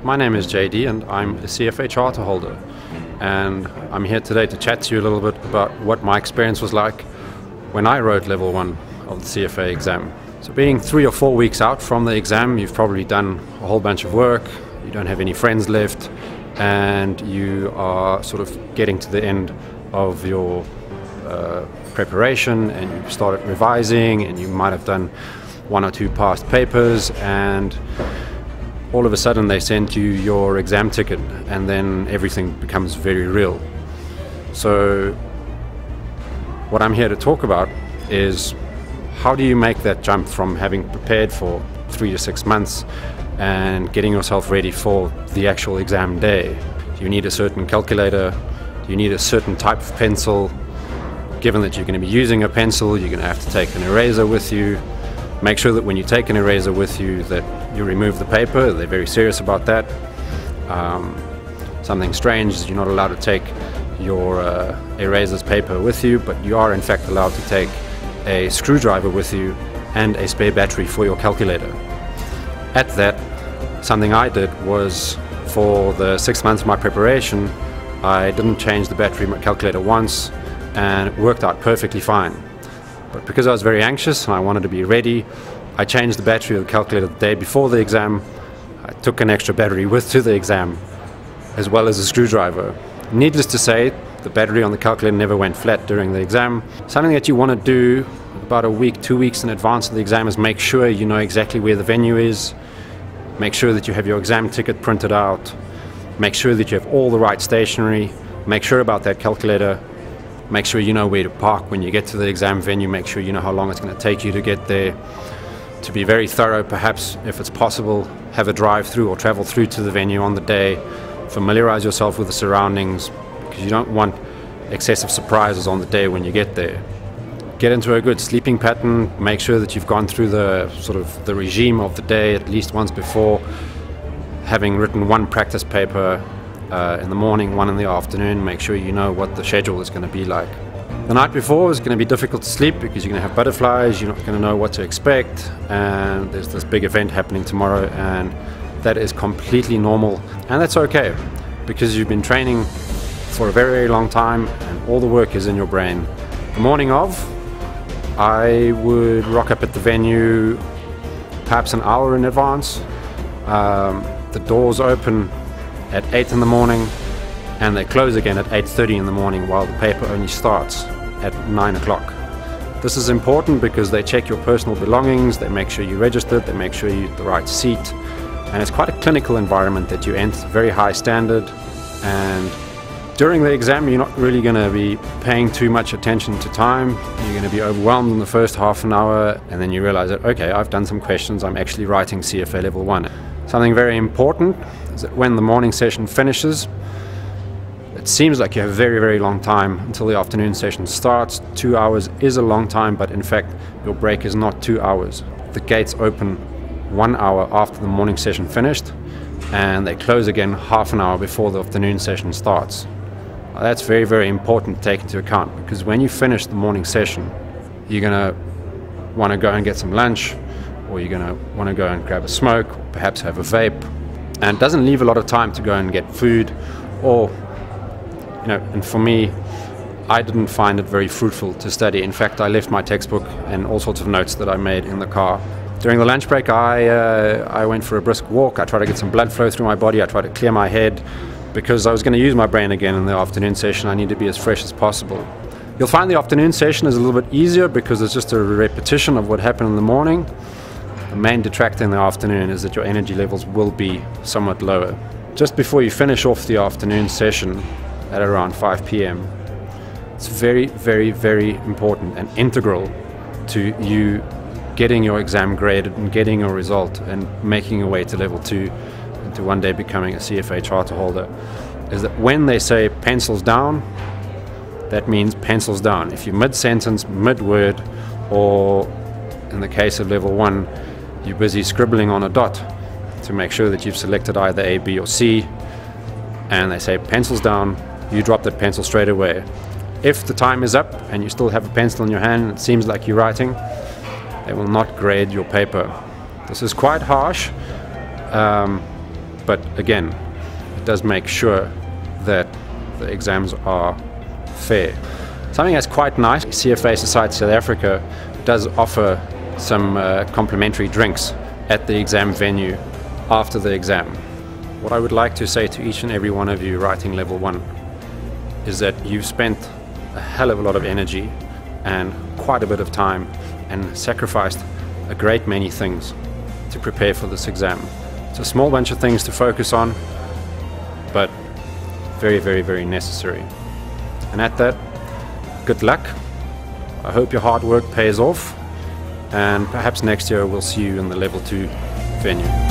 My name is JD and I'm a CFA charter holder, and I'm here today to chat to you a little bit about what my experience was like when I wrote level 1 of the CFA exam. So being 3 or 4 weeks out from the exam, you've probably done a whole bunch of work, you don't have any friends left, and you are sort of getting to the end of your preparation, and you've started revising, and you might have done 1 or 2 past papers, and all of a sudden they send you your exam ticket, and then everything becomes very real. So what I'm here to talk about is, how do you make that jump from having prepared for 3 to 6 months and getting yourself ready for the actual exam day? Do you need a certain calculator? Do you need a certain type of pencil? Given that you're going to be using a pencil, you're going to have to take an eraser with you. Make sure that when you take an eraser with you that you remove the paper. They're very serious about that. Something strange is you're not allowed to take your eraser's paper with you, but you are in fact allowed to take a screwdriver with you and a spare battery for your calculator. At that, something I did was, for the 6 months of my preparation, I didn't change the battery in my calculator once, and it worked out perfectly fine. But because I was very anxious and I wanted to be ready, I changed the battery of the calculator the day before the exam. I took an extra battery with to the exam, as well as a screwdriver. Needless to say, the battery on the calculator never went flat during the exam. Something that you want to do about a week, 2 weeks in advance of the exam is make sure you know exactly where the venue is. Make sure that you have your exam ticket printed out. Make sure that you have all the right stationery. Make sure about that calculator. Make sure you know where to park when you get to the exam venue. Make sure you know how long it's going to take you to get there. To be very thorough, perhaps, if it's possible, have a drive-through or travel through to the venue on the day. Familiarize yourself with the surroundings, because you don't want excessive surprises on the day when you get there. Get into a good sleeping pattern. Make sure that you've gone through the sort of the regime of the day at least once before, having written 1 practice paper in the morning, 1 in the afternoon. Make sure you know what the schedule is going to be like. The night before is going to be difficult to sleep because you're going to have butterflies, you're not going to know what to expect, and there's this big event happening tomorrow, and that is completely normal, and that's okay, because you've been training for a very, very long time and all the work is in your brain. The morning of, I would rock up at the venue perhaps an hour in advance. The doors open at 8 in the morning and they close again at 8:30 in the morning, while the paper only starts at 9 o'clock. This is important because they check your personal belongings, they make sure you're registered, they make sure you're at the right seat, and it's quite a clinical environment that you enter, very high standard. And during the exam, you're not really going to be paying too much attention to time. You're going to be overwhelmed in the first half an hour, and then you realize that, okay, I've done some questions, I'm actually writing CFA level 1. Something very important is that when the morning session finishes, it seems like you have a very, very long time until the afternoon session starts. 2 hours is a long time, but in fact, your break is not 2 hours. The gates open 1 hour after the morning session finished, and they close again half an hour before the afternoon session starts. Now, that's very, very important to take into account, because when you finish the morning session, you're going to want to go and get some lunch, or you're going to want to go and grab a smoke, or perhaps have a vape, and it doesn't leave a lot of time to go and get food, or and for me, I didn't find it very fruitful to study. In fact, I left my textbook and all sorts of notes that I made in the car. During the lunch break, I went for a brisk walk. I tried to get some blood flow through my body. I tried to clear my head, because I was going to use my brain again in the afternoon session. I need to be as fresh as possible. You'll find the afternoon session is a little bit easier because it's just a repetition of what happened in the morning. The main detractor in the afternoon is that your energy levels will be somewhat lower. Just before you finish off the afternoon session, at around 5 p.m. It's very, very, very important and integral to you getting your exam graded and getting your result and making your way to level 2 and to one day becoming a CFA charter holder, is that when they say pencils down, that means pencils down. If you're mid-sentence, mid-word, or in the case of level 1, you're busy scribbling on a dot to make sure that you've selected either A, B, or C, and they say pencils down, you drop that pencil straight away. If the time is up and you still have a pencil in your hand and it seems like you're writing, they will not grade your paper. This is quite harsh, But again, it does make sure that the exams are fair. Something that's quite nice, CFA Society South Africa does offer some complimentary drinks at the exam venue after the exam. What I would like to say to each and every one of you writing level 1 is that you've spent a hell of a lot of energy and quite a bit of time and sacrificed a great many things to prepare for this exam. It's a small bunch of things to focus on, but very, very, very necessary. And at that, good luck. I hope your hard work pays off, and perhaps next year we'll see you in the level 2 venue.